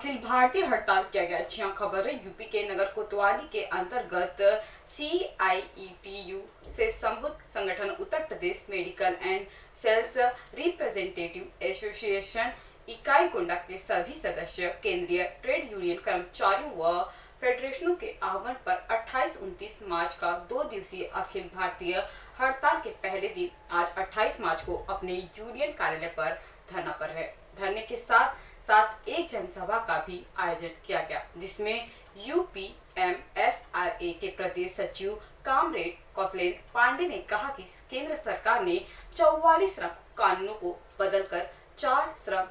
अखिल भारतीय हड़ताल किया गया। जी हाँ, खबर है यूपी के नगर कोतवाली के अंतर्गत CIETU से संबद्ध संगठन Uttar Pradesh medical and sales representative association इकाई गोंडा के सभी सदस्य केंद्रीय ट्रेड यूनियन कर्मचारियों व फेडरेशनों के आह्वान पर 28-29 मार्च का 2 दिवसीय अखिल भारतीय हड़ताल के पहले दिन आज 28 मार्च को अपने यूनियन कार्यालय पर धरना पर है। धरने के साथ साथ एक जनसभा का भी आयोजन किया गया, जिसमें UPMSRA के प्रदेश सचिव कामरेड कौशलेंद्र पांडे ने कहा कि केंद्र सरकार ने 44 श्रम कानूनों को बदलकर 4 श्रम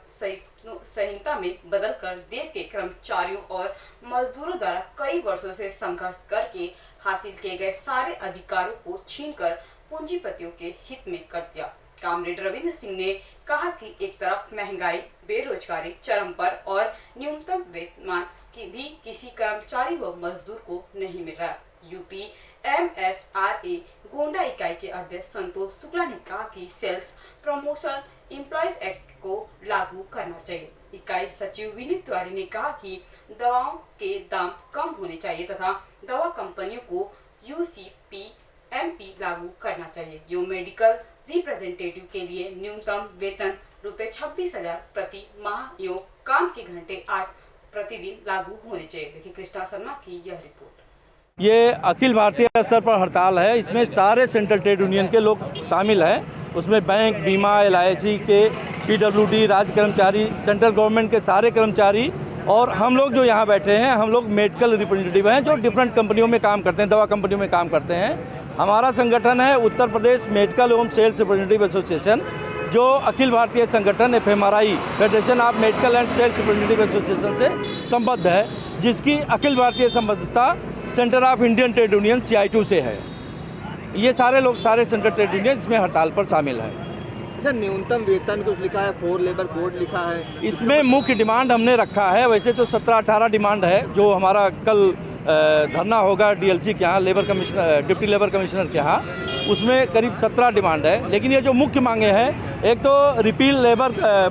संहिता में बदलकर देश के कर्मचारियों और मजदूरों द्वारा कई वर्षों से संघर्ष करके हासिल किए गए सारे अधिकारों को छीनकर पूंजीपतियों के हित में कर दिया। कामरेड रविंद्र सिंह ने कहा कि एक तरफ महंगाई, बेरोजगारी चरम पर और न्यूनतम वेतन की भी किसी कर्मचारी व मजदूर को नहीं मिल रहा। UPMSRA गोंडा इकाई के अध्यक्ष संतोष शुक्ला ने कहा कि सेल्स प्रमोशन एम्प्लॉयज एक्ट को लागू करना चाहिए। इकाई सचिव विनीत तिवारी ने कहा कि दवाओं के दाम कम होने चाहिए तथा दवा कंपनियों को UCPMP लागू करना चाहिए। यो मेडिकल रिप्रेजेंटेटिव के लिए न्यूनतम वेतन ₹26,000 प्रति माह एवं काम के घंटे 8 प्रतिदिन लागू होने चाहिए। देखिए कृष्णा शर्मा की यह रिपोर्ट। ये अखिल भारतीय स्तर पर हड़ताल है। इसमें सारे सेंट्रल ट्रेड यूनियन के लोग शामिल हैं। उसमें बैंक, बीमा, LIC के, PWD, राज्य कर्मचारी, सेंट्रल गवर्नमेंट के सारे कर्मचारी और हम लोग जो यहाँ बैठे हैं, हम लोग मेडिकल रिप्रेजेंटेटिव हैं जो डिफरेंट कंपनियों में काम करते हैं, दवा कंपनियों में काम करते हैं। हमारा संगठन है उत्तर प्रदेश मेडिकल एवं सेल्स रिप्रेजेंटेटिव एसोसिएशन, जो अखिल भारतीय संगठन FMRI federation of medical and sales representative association से संबद्ध है, जिसकी अखिल भारतीय संबद्धता centre of Indian trade union CITU से है। ये सारे लोग, सारे सेंट्रल ट्रेड यूनियन इसमें हड़ताल पर शामिल हैं। सर, न्यूनतम वेतन कुछ लिखा है, 4 लेबर कोड लिखा है। इसमें मुख्य डिमांड हमने रखा है, वैसे तो 17-18 डिमांड है जो हमारा कल धरना होगा DLC के यहाँ, labour commissioner, deputy labour commissioner के यहाँ, उसमें करीब 17 डिमांड है। लेकिन ये जो मुख्य मांगे हैं, एक तो रिपील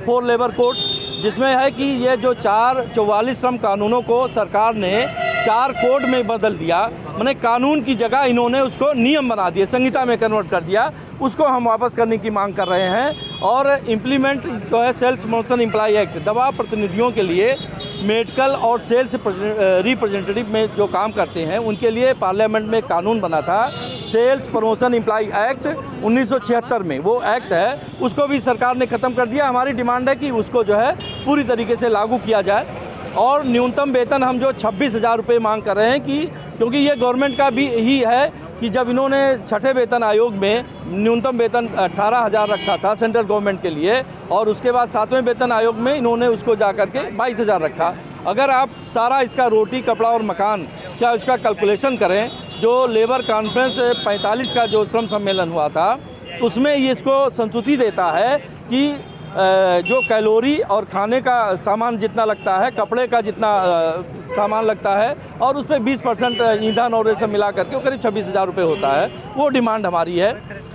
4 लेबर कोड, जिसमें है कि ये जो 44 श्रम कानूनों को सरकार ने 4 कोड में बदल दिया, माने कानून की जगह इन्होंने उसको नियम बना दिए, संहिता में कन्वर्ट कर दिया, उसको हम वापस करने की मांग कर रहे हैं। और इम्प्लीमेंट जो है सेल्स प्रमोशन एम्प्लॉय एक्ट, दवा प्रतिनिधियों के लिए मेडिकल और सेल्स रिप्रेजेंटेटिव में जो काम करते हैं उनके लिए पार्लियामेंट में कानून बना था, सेल्स प्रमोशन एम्प्लॉय एक्ट 1976 में, वो एक्ट है, उसको भी सरकार ने ख़त्म कर दिया। हमारी डिमांड है कि उसको जो है पूरी तरीके से लागू किया जाए। और न्यूनतम वेतन हम जो 26,000 रुपये मांग कर रहे हैं, कि क्योंकि ये गवर्नमेंट का भी ही है कि जब इन्होंने 6ठे वेतन आयोग में न्यूनतम वेतन 18,000 रखा था सेंट्रल गवर्नमेंट के लिए, और उसके बाद 7वें वेतन आयोग में इन्होंने उसको जा करके 22,000 रखा। अगर आप सारा इसका रोटी, कपड़ा और मकान क्या इसका कैलकुलेशन करें, जो लेबर कॉन्फ्रेंस 45 का जो श्रम सम्मेलन हुआ था, उसमें ये इसको संस्तुति देता है कि जो कैलोरी और खाने का सामान जितना लगता है, कपड़े का जितना सामान लगता है, और उस पर 20% ईंधन और ये सब मिला करके वो करीब 26,000 रुपये होता है। वो डिमांड हमारी है।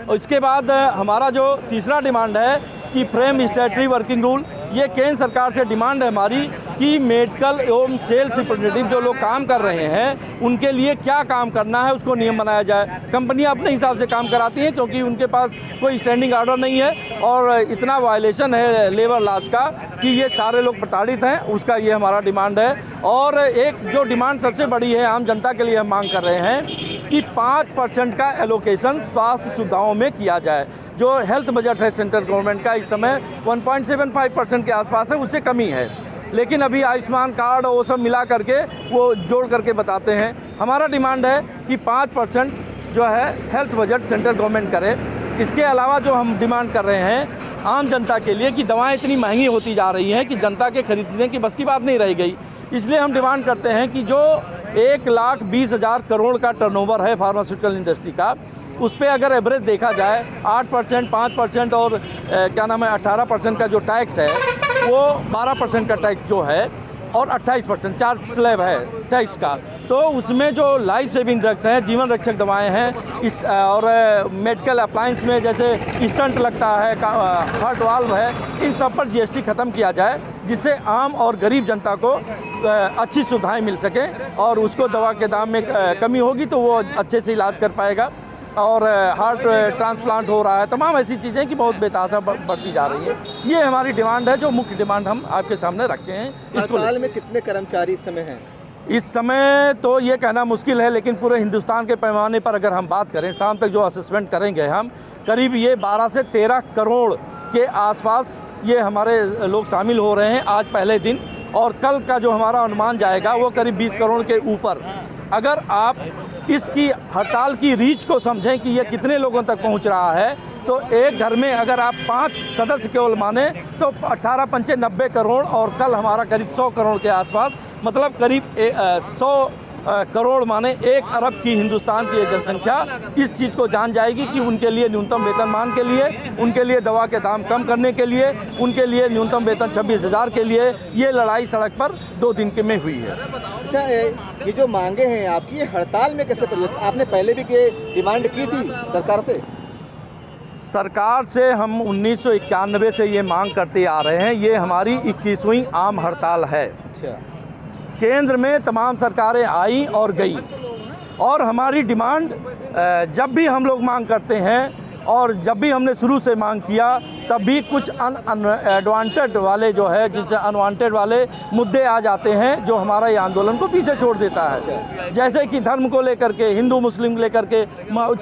और इसके बाद हमारा जो तीसरा डिमांड है कि फ्रेम स्टैट्यूटरी वर्किंग रूल, ये केंद्र सरकार से डिमांड है हमारी कि मेडिकल एवं सेल्स रिप्रेजेंटेटिव जो लोग काम कर रहे हैं उनके लिए क्या काम करना है उसको नियम बनाया जाए। कंपनियां अपने हिसाब से काम कराती हैं क्योंकि उनके पास कोई स्टैंडिंग ऑर्डर नहीं है और इतना वायलेशन है लेबर लॉज का कि ये सारे लोग प्रताड़ित हैं, उसका ये हमारा डिमांड है। और एक जो डिमांड सबसे बड़ी है आम जनता के लिए हम मांग कर रहे हैं कि 5% का एलोकेशन स्वास्थ्य सुविधाओं में किया जाए। जो हेल्थ बजट है सेंट्रल गवर्नमेंट का इस समय 1.75% के आसपास है, उससे कमी है। लेकिन अभी आयुष्मान कार्ड और वो सब मिला करके वो जोड़ करके बताते हैं। हमारा डिमांड है कि 5% जो है हेल्थ बजट सेंट्रल गवर्नमेंट करे। इसके अलावा जो हम डिमांड कर रहे हैं आम जनता के लिए कि दवाएं इतनी महंगी होती जा रही हैं कि जनता के खरीदने की बस की बात नहीं रह गई, इसलिए हम डिमांड करते हैं कि जो 1,20,000 करोड़ का टर्नओवर है फार्मास्यूटिकल इंडस्ट्री का, उस पर अगर एवरेज देखा जाए 8%, 5% और 18% का जो टैक्स है, वो 12% का टैक्स जो है और 28% 4 स्लैब है टैक्स का, तो उसमें जो लाइफ सेविंग ड्रग्स हैं, जीवन रक्षक दवाएं हैं और मेडिकल अप्लायंस में जैसे स्टंट लगता है, हार्ट वाल्व है, इन सब पर जीएसटी ख़त्म किया जाए, जिससे आम और गरीब जनता को अच्छी सुविधाएं मिल सकें और उसको दवा के दाम में कमी होगी तो वो अच्छे से इलाज कर पाएगा। और हार्ट ट्रांसप्लांट हो रहा है, तमाम ऐसी चीज़ें कि बहुत बेतहाशा बढ़ती जा रही है। ये हमारी डिमांड है, जो मुख्य डिमांड हम आपके सामने रखे हैं। हड़ताल में कितने कर्मचारी इस समय हैं? इस समय तो ये कहना मुश्किल है, लेकिन पूरे हिंदुस्तान के पैमाने पर अगर हम बात करें, शाम तक जो असेसमेंट करेंगे हम, करीब ये 12 से 13 करोड़ के आसपास ये हमारे लोग शामिल हो रहे हैं आज पहले दिन, और कल का जो हमारा अनुमान जाएगा वो करीब 20 करोड़ के ऊपर। अगर आप इसकी हड़ताल की रीच को समझें कि ये कितने लोगों तक पहुंच रहा है, तो एक घर में अगर आप 5 सदस्य केवल माने तो 18 पंचे 90 करोड़, और कल हमारा करीब 100 करोड़ के आसपास, मतलब करीब 100 करोड़ माने 1 अरब की हिंदुस्तान की जनसंख्या इस चीज़ को जान जाएगी कि उनके लिए न्यूनतम वेतनमान के लिए, उनके लिए दवा के दाम कम करने के लिए, उनके लिए न्यूनतम वेतन 26,000 के लिए ये लड़ाई सड़क पर 2 दिन के में हुई है। अच्छा, ये जो मांगे हैं आपकी, ये हड़ताल में कैसे परिवर्तित? आपने पहले भी डिमांड की थी सरकार से? सरकार से हम 1991 से ये मांग करते आ रहे हैं। ये हमारी 21वीं आम हड़ताल है। अच्छा, केंद्र में तमाम सरकारें आई और गई, और हमारी डिमांड जब भी हम लोग मांग करते हैं, और जब भी हमने शुरू से मांग किया, तब भी कुछ अनवांटेड वाले जो है, जिससे अनवांटेड वाले मुद्दे आ जाते हैं, जो हमारा ये आंदोलन को पीछे छोड़ देता है। जैसे कि धर्म को लेकर के, हिंदू मुस्लिम लेकर के,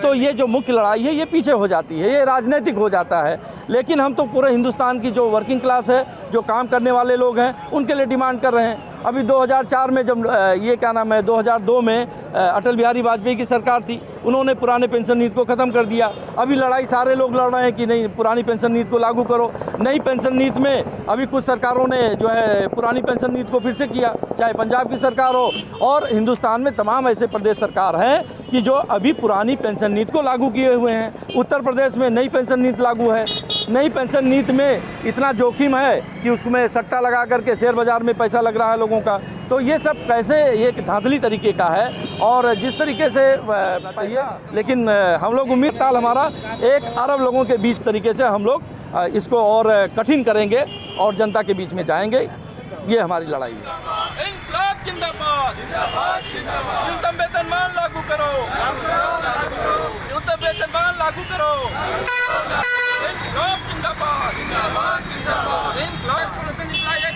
तो ये जो मुख्य लड़ाई है ये पीछे हो जाती है, ये राजनीतिक हो जाता है। लेकिन हम तो पूरे हिंदुस्तान की जो वर्किंग क्लास है, जो काम करने वाले लोग हैं, उनके लिए डिमांड कर रहे हैं। अभी 2004 में जब 2002 में अटल बिहारी वाजपेयी की सरकार थी, उन्होंने पुराने पेंशन नीति को ख़त्म कर दिया। अभी लड़ाई सारे लोग लड़ रहे हैं कि नहीं, पुरानी पेंशन नीति को लागू करो। नई पेंशन नीति में अभी कुछ सरकारों ने जो है पुरानी पेंशन नीति को फिर से किया, चाहे पंजाब की सरकार हो, और हिंदुस्तान में तमाम ऐसे प्रदेश सरकार हैं कि जो अभी पुरानी पेंशन नीति को लागू किए हुए हैं। उत्तर प्रदेश में नई पेंशन नीति लागू है। नई पेंशन नीति में इतना जोखिम है कि उसमें सट्टा लगा करके शेयर बाज़ार में पैसा लग रहा है लोगों का। तो ये सब कैसे, ये एक धांधली तरीके का है, और जिस तरीके से चाहिए, लेकिन हम लोग उम्मीद ताल हमारा 1 अरब लोगों के बीच तरीके से हम लोग इसको और कठिन करेंगे और जनता के बीच में जाएंगे। ये हमारी लड़ाई है। इंकलाब जिंदाबाद, न्यूनतम वेतनमान लागू करो, न्यूनतम वेतनमान लागू करो। इंकलाब जिंदाबाद, इंकलाब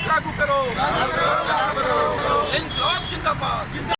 लागू करो, इंकलाब जिंदाबाद।